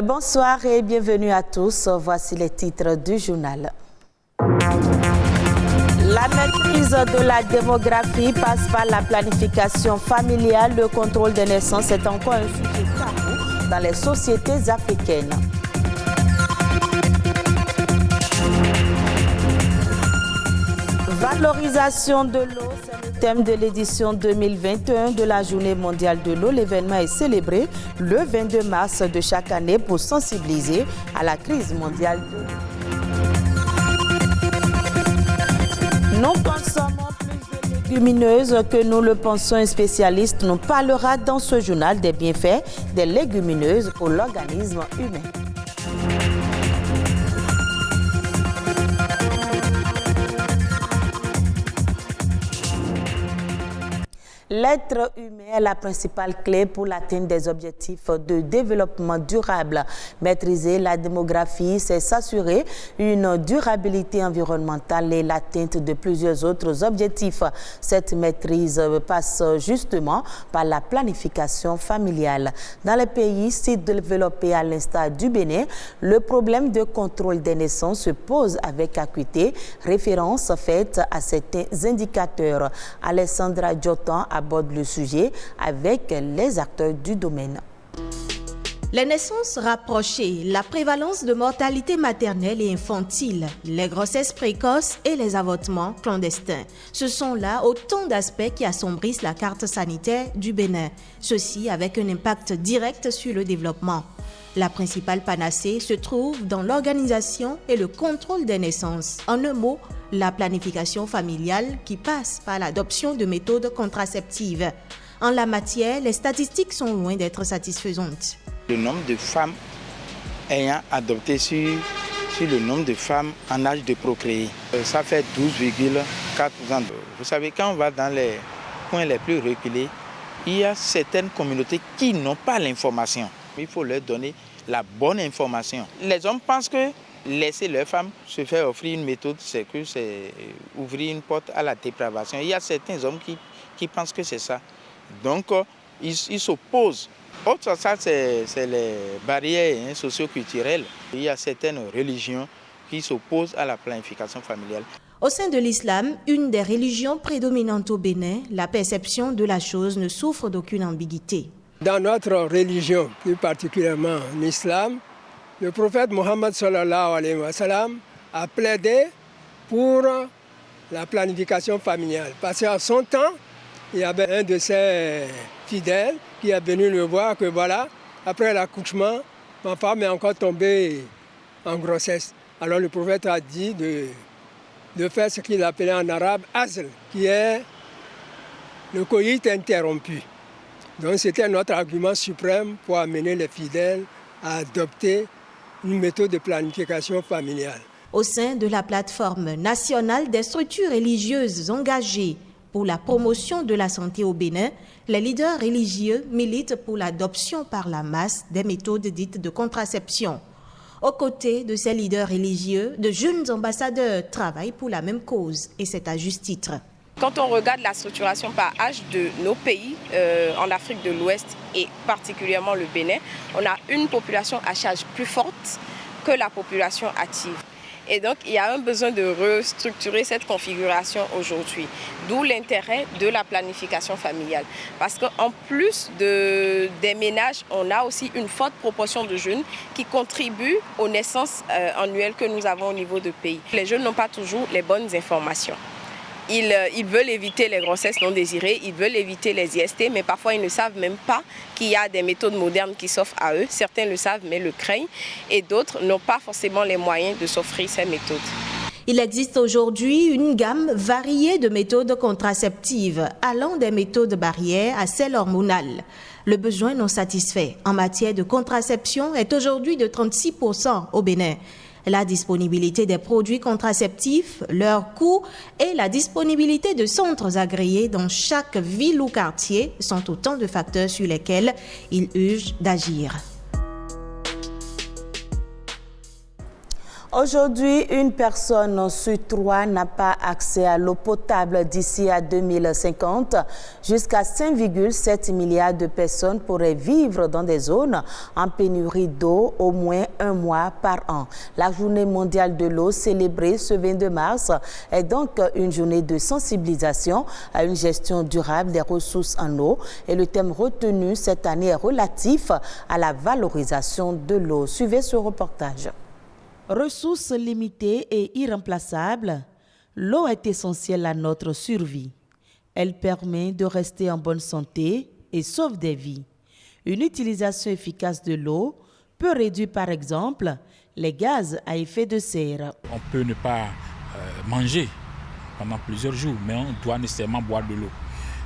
Bonsoir et bienvenue à tous. Voici les titres du journal. La maîtrise de la démographie passe par la planification familiale. Le contrôle des naissances est encore un sujet tabou dans les sociétés africaines. Valorisation de l'eau, c'est le thème de l'édition 2021 de la Journée mondiale de l'eau. L'événement est célébré le 22 mars de chaque année pour sensibiliser à la crise mondiale de l'eau. Nous consommons plus de légumineuses que nous le pensons. Un spécialiste nous parlera dans ce journal des bienfaits des légumineuses pour l'organisme humain. L'être humain est la principale clé pour l'atteinte des objectifs de développement durable. Maîtriser la démographie, c'est s'assurer une durabilité environnementale et l'atteinte de plusieurs autres objectifs. Cette maîtrise passe justement par la planification familiale. Dans les pays sous-développés à l'instar du Bénin, le problème de contrôle des naissances se pose avec acuité. Référence faite à certains indicateurs. Alessandra Diotan aborde le sujet avec les acteurs du domaine. Les naissances rapprochées, la prévalence de mortalité maternelle et infantile, les grossesses précoces et les avortements clandestins. Ce sont là autant d'aspects qui assombrissent la carte sanitaire du Bénin. Ceci avec un impact direct sur le développement. La principale panacée se trouve dans l'organisation et le contrôle des naissances. En un mot, la planification familiale qui passe par l'adoption de méthodes contraceptives. En la matière, les statistiques sont loin d'être satisfaisantes. Le nombre de femmes ayant adopté sur le nombre de femmes en âge de procréer, ça fait 12,4%. Vous savez, quand on va dans les coins les plus reculés, il y a certaines communautés qui n'ont pas l'information. Il faut leur donner la bonne information. Les hommes pensent que laisser leurs femmes se faire offrir une méthode, c'est ouvrir une porte à la dépravation. Il y a certains hommes qui pensent que c'est ça. Donc, ils s'opposent. Autre ça, c'est les barrières socio-culturelles. Il y a certaines religions qui s'opposent à la planification familiale. Au sein de l'islam, une des religions prédominantes au Bénin, la perception de la chose ne souffre d'aucune ambiguïté. Dans notre religion, plus particulièrement l'islam, le prophète Mohammed sallallahu alayhi wa sallam a plaidé pour la planification familiale. Parce qu'à son temps, il y avait un de ses fidèles qui est venu le voir que voilà, après l'accouchement, ma femme est encore tombée en grossesse. Alors le prophète a dit de faire ce qu'il appelait en arabe azl, qui est le coït interrompu. Donc c'était notre argument suprême pour amener les fidèles à adopter une méthode de planification familiale. Au sein de la plateforme nationale des structures religieuses engagées pour la promotion de la santé au Bénin, les leaders religieux militent pour l'adoption par la masse des méthodes dites de contraception. Aux côtés de ces leaders religieux, de jeunes ambassadeurs travaillent pour la même cause, et c'est à juste titre. Quand on regarde la structuration par âge de nos pays en Afrique de l'Ouest et particulièrement le Bénin, on a une population à charge plus forte que la population active. Et donc, il y a un besoin de restructurer cette configuration aujourd'hui. D'où l'intérêt de la planification familiale. Parce qu'en plus des ménages, on a aussi une forte proportion de jeunes qui contribuent aux naissances annuelles que nous avons au niveau du pays. Les jeunes n'ont pas toujours les bonnes informations. Ils veulent éviter les grossesses non désirées, ils veulent éviter les IST, mais parfois ils ne savent même pas qu'il y a des méthodes modernes qui s'offrent à eux. Certains le savent, mais le craignent, et d'autres n'ont pas forcément les moyens de s'offrir ces méthodes. Il existe aujourd'hui une gamme variée de méthodes contraceptives, allant des méthodes barrières à celles hormonales. Le besoin non satisfait en matière de contraception est aujourd'hui de 36% au Bénin. La disponibilité des produits contraceptifs, leur coût et la disponibilité de centres agréés dans chaque ville ou quartier sont autant de facteurs sur lesquels il urge d'agir. Aujourd'hui, une personne sur 3 n'a pas accès à l'eau potable d'ici à 2050. Jusqu'à 5,7 milliards de personnes pourraient vivre dans des zones en pénurie d'eau au moins un mois par an. La journée mondiale de l'eau célébrée ce 22 mars est donc une journée de sensibilisation à une gestion durable des ressources en eau. Et le thème retenu cette année est relatif à la valorisation de l'eau. Suivez ce reportage. Ressources limitées et irremplaçables, l'eau est essentielle à notre survie. Elle permet de rester en bonne santé et sauve des vies. Une utilisation efficace de l'eau peut réduire par exemple les gaz à effet de serre. On peut ne pas manger pendant plusieurs jours, mais on doit nécessairement boire de l'eau.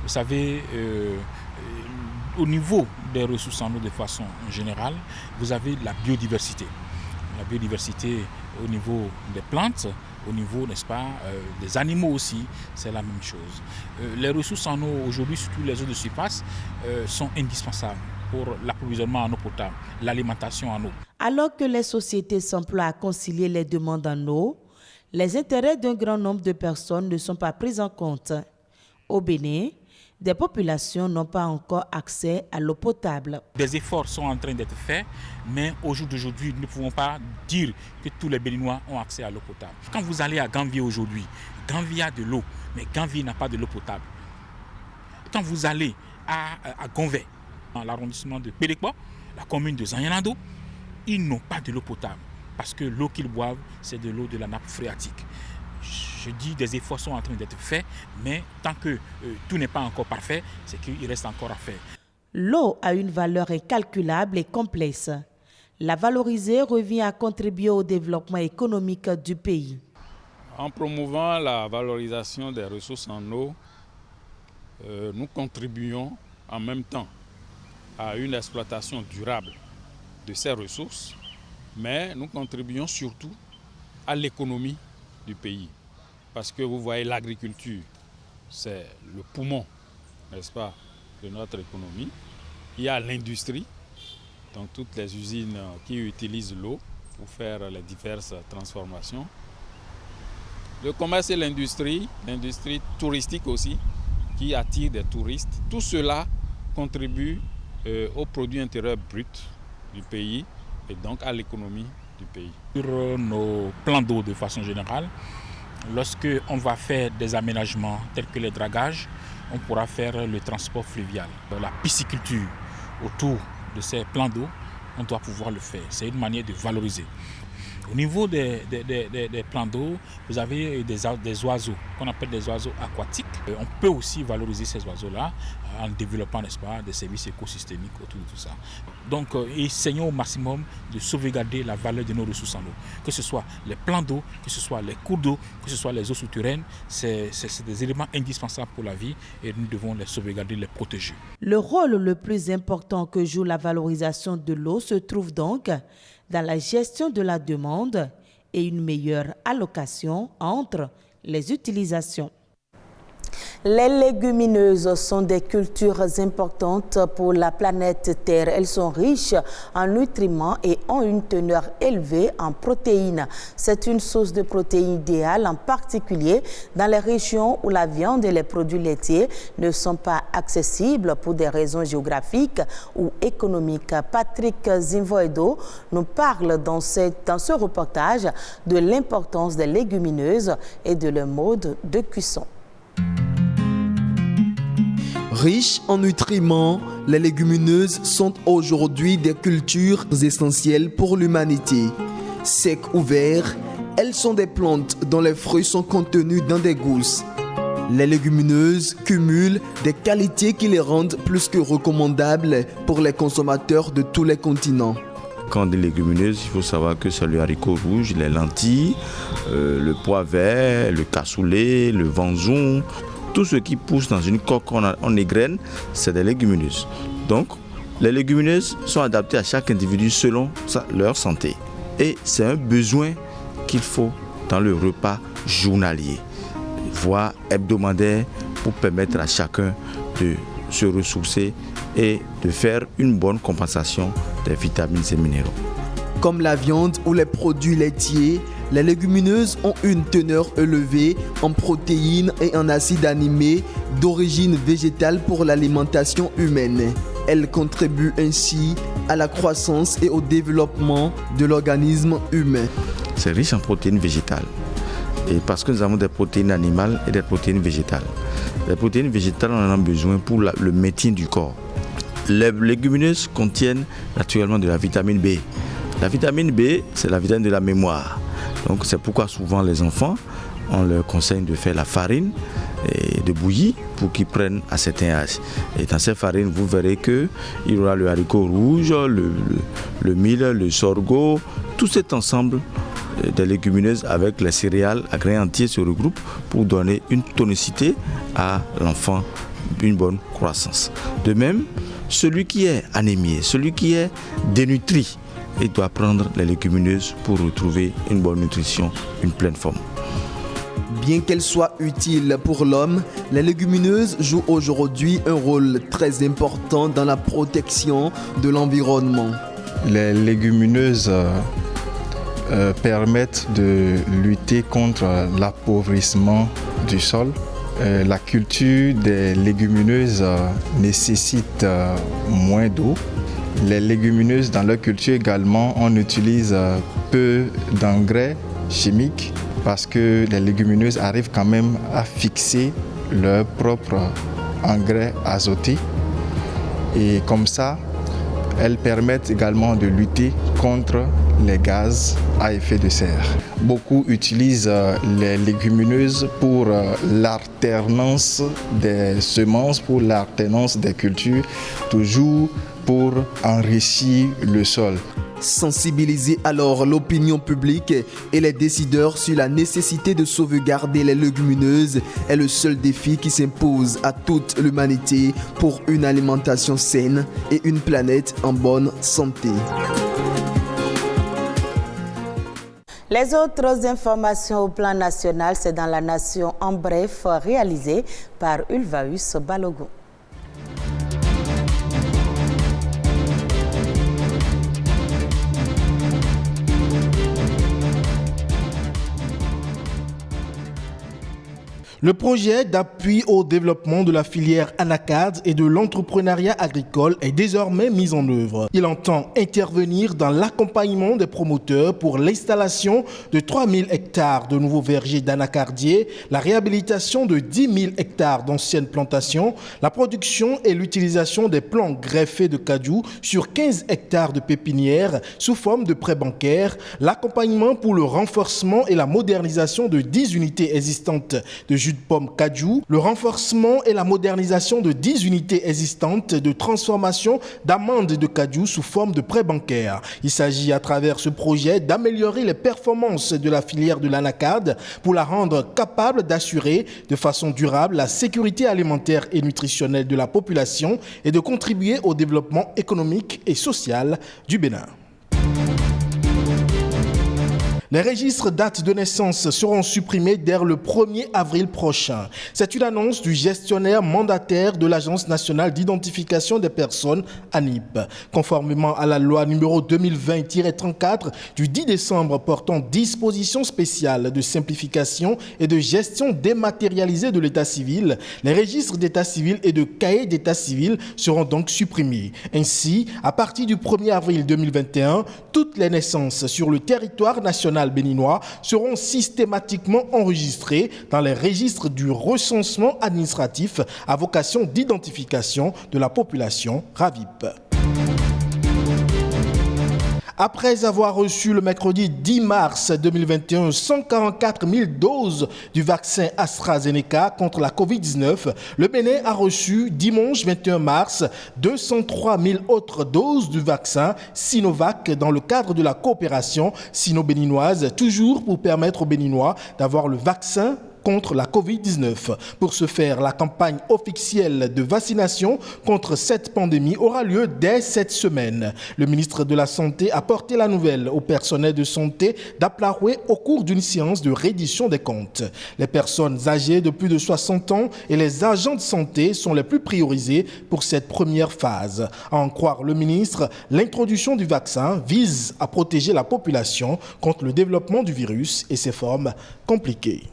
Vous savez, au niveau des ressources en eau de façon générale, vous avez la biodiversité. La biodiversité au niveau des plantes, au niveau, n'est-ce pas, des animaux aussi, c'est la même chose. Les ressources en eau aujourd'hui, surtout les eaux de surface, sont indispensables pour l'approvisionnement en eau potable, l'alimentation en eau. Alors que les sociétés s'emploient à concilier les demandes en eau, les intérêts d'un grand nombre de personnes ne sont pas pris en compte. Au Bénin, des populations n'ont pas encore accès à l'eau potable. Des efforts sont en train d'être faits, mais au jour d'aujourd'hui, nous ne pouvons pas dire que tous les Béninois ont accès à l'eau potable. Quand vous allez à Ganvié aujourd'hui, Ganvié a de l'eau, mais Ganvié n'a pas de l'eau potable. Quand vous allez à Gonvey, dans l'arrondissement de Pédékwa, la commune de Zanyanado, ils n'ont pas de l'eau potable parce que l'eau qu'ils boivent, c'est de l'eau de la nappe phréatique. Je dis des efforts sont en train d'être faits, mais tant que tout n'est pas encore parfait, c'est qu'il reste encore à faire. L'eau a une valeur incalculable et complexe. La valoriser revient à contribuer au développement économique du pays. En promouvant la valorisation des ressources en eau, nous contribuons en même temps à une exploitation durable de ces ressources, mais nous contribuons surtout à l'économie du pays. Parce que vous voyez, l'agriculture, c'est le poumon, n'est-ce pas, de notre économie. Il y a l'industrie, donc toutes les usines qui utilisent l'eau pour faire les diverses transformations. Le commerce et l'industrie touristique aussi, qui attire des touristes. Tout cela contribue au produit intérieur brut du pays et donc à l'économie du pays. Sur nos plans d'eau de façon générale, lorsque on va faire des aménagements tels que les dragages, on pourra faire le transport fluvial. La pisciculture autour de ces plans d'eau, on doit pouvoir le faire. C'est une manière de valoriser. Au niveau des plans d'eau, vous avez des oiseaux qu'on appelle des oiseaux aquatiques. On peut aussi valoriser ces oiseaux-là en développant, n'est-ce pas, des services écosystémiques autour de tout ça. Donc, essayons au maximum de sauvegarder la valeur de nos ressources en eau. Que ce soit les plans d'eau, que ce soit les cours d'eau, que ce soit les eaux souterraines, c'est des éléments indispensables pour la vie et nous devons les sauvegarder, les protéger. Le rôle le plus important que joue la valorisation de l'eau se trouve donc dans la gestion de la demande et une meilleure allocation entre les utilisations. Les légumineuses sont des cultures importantes pour la planète Terre. Elles sont riches en nutriments et ont une teneur élevée en protéines. C'est une source de protéines idéale, en particulier dans les régions où la viande et les produits laitiers ne sont pas accessibles pour des raisons géographiques ou économiques. Patrick Zimvoedo nous parle dans ce reportage de l'importance des légumineuses et de leur mode de cuisson. Riches en nutriments, les légumineuses sont aujourd'hui des cultures essentielles pour l'humanité. Secs ou verts, elles sont des plantes dont les fruits sont contenus dans des gousses. Les légumineuses cumulent des qualités qui les rendent plus que recommandables pour les consommateurs de tous les continents. Quand des légumineuses, il faut savoir que c'est le haricot rouge, les lentilles, le pois vert, le cassoulet, le vanzon. Tout ce qui pousse dans une coque en égrène, c'est des légumineuses. Donc, les légumineuses sont adaptées à chaque individu selon leur santé. Et c'est un besoin qu'il faut dans le repas journalier, voire hebdomadaire, pour permettre à chacun de se ressourcer et de faire une bonne compensation des vitamines et minéraux. Comme la viande ou les produits laitiers, les légumineuses ont une teneur élevée en protéines et en acides aminés d'origine végétale pour l'alimentation humaine. Elles contribuent ainsi à la croissance et au développement de l'organisme humain. C'est riche en protéines végétales. Et parce que nous avons des protéines animales et des protéines végétales. Les protéines végétales, on en a besoin pour le maintien du corps. Les légumineuses contiennent naturellement de la vitamine B. La vitamine B, c'est la vitamine de la mémoire. Donc c'est pourquoi souvent les enfants, on leur conseille de faire la farine et de bouillir pour qu'ils prennent à certains âges. Et dans ces farines, vous verrez qu'il y aura le haricot rouge, le mil, le sorgho, tout cet ensemble des légumineuses avec les céréales à grains entiers se regroupent pour donner une tonicité à l'enfant, une bonne croissance. De même, celui qui est anémié, celui qui est dénutri, il doit prendre les légumineuses pour retrouver une bonne nutrition, une pleine forme. Bien qu'elles soient utiles pour l'homme, les légumineuses jouent aujourd'hui un rôle très important dans la protection de l'environnement. Les légumineuses permettent de lutter contre l'appauvrissement du sol. La culture des légumineuses nécessite moins d'eau. Les légumineuses, dans leur culture également, on utilise peu d'engrais chimiques parce que les légumineuses arrivent quand même à fixer leur propre engrais azoté. Et comme ça, elles permettent également de lutter contre les gaz à effet de serre. Beaucoup utilisent les légumineuses pour l'alternance des semences, pour l'alternance des cultures, toujours pour enrichir le sol. Sensibiliser alors l'opinion publique et les décideurs sur la nécessité de sauvegarder les légumineuses est le seul défi qui s'impose à toute l'humanité pour une alimentation saine et une planète en bonne santé. Les autres informations au plan national, c'est dans la nation en bref, réalisée par Ulvaeus Balogun. Le projet d'appui au développement de la filière anacarde et de l'entrepreneuriat agricole est désormais mis en œuvre. Il entend intervenir dans l'accompagnement des promoteurs pour l'installation de 3000 hectares de nouveaux vergers d'anacardiers, la réhabilitation de 10 000 hectares d'anciennes plantations, la production et l'utilisation des plants greffés de cajou sur 15 hectares de pépinières sous forme de prêts bancaires, l'accompagnement pour le renforcement et la modernisation de 10 unités existantes de jus de pomme cajou, le renforcement et la modernisation de 10 unités existantes de transformation d'amandes de cajou sous forme de prêts bancaires. Il s'agit à travers ce projet d'améliorer les performances de la filière de l'anacarde pour la rendre capable d'assurer de façon durable la sécurité alimentaire et nutritionnelle de la population et de contribuer au développement économique et social du Bénin. Les registres dates de naissance seront supprimés dès le 1er avril prochain. C'est une annonce du gestionnaire mandataire de l'Agence nationale d'identification des personnes, ANIP. Conformément à la loi numéro 2020-34 du 10 décembre portant dispositions spéciales de simplification et de gestion dématérialisée de l'état civil, les registres d'état civil et de cahiers d'état civil seront donc supprimés. Ainsi, à partir du 1er avril 2021, toutes les naissances sur le territoire national béninois seront systématiquement enregistrés dans les registres du recensement administratif à vocation d'identification de la population RAVIP. Après avoir reçu le mercredi 10 mars 2021 144 000 doses du vaccin AstraZeneca contre la COVID-19, le Bénin a reçu dimanche 21 mars 203 000 autres doses du vaccin Sinovac dans le cadre de la coopération sino-béninoise, toujours pour permettre aux Béninois d'avoir le vaccin contre la Covid-19. Pour ce faire, la campagne officielle de vaccination contre cette pandémie aura lieu dès cette semaine. Le ministre de la Santé a porté la nouvelle au personnel de santé d'Aplaroué au cours d'une séance de reddition des comptes. Les personnes âgées de plus de 60 ans et les agents de santé sont les plus priorisés pour cette première phase. À en croire le ministre, l'introduction du vaccin vise à protéger la population contre le développement du virus et ses formes compliquées.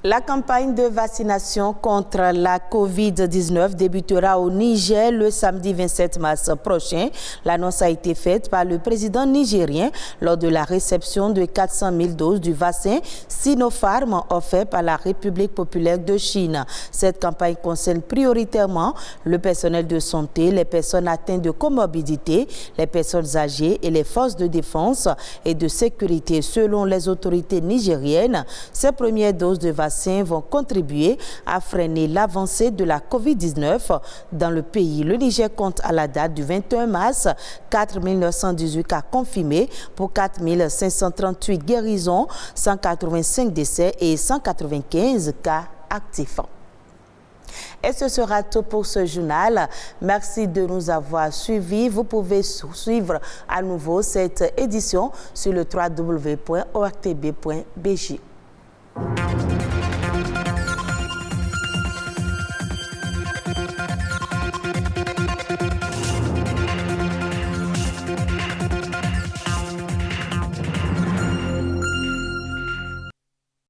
La campagne de vaccination contre la Covid-19 débutera au Niger le samedi 27 mars prochain. L'annonce a été faite par le président nigérien lors de la réception de 400 000 doses du vaccin Sinopharm offert par la République populaire de Chine. Cette campagne concerne prioritairement le personnel de santé, les personnes atteintes de comorbidité, les personnes âgées et les forces de défense et de sécurité. Selon les autorités nigériennes, ces premières doses de vaccin vont contribuer à freiner l'avancée de la Covid-19 dans le pays. Le Niger compte à la date du 21 mars 4 918 cas confirmés pour 4 538 guérisons, 185 décès et 195 cas actifs. Et ce sera tout pour ce journal. Merci de nous avoir suivis. Vous pouvez suivre à nouveau cette édition sur le www.ortb.bj.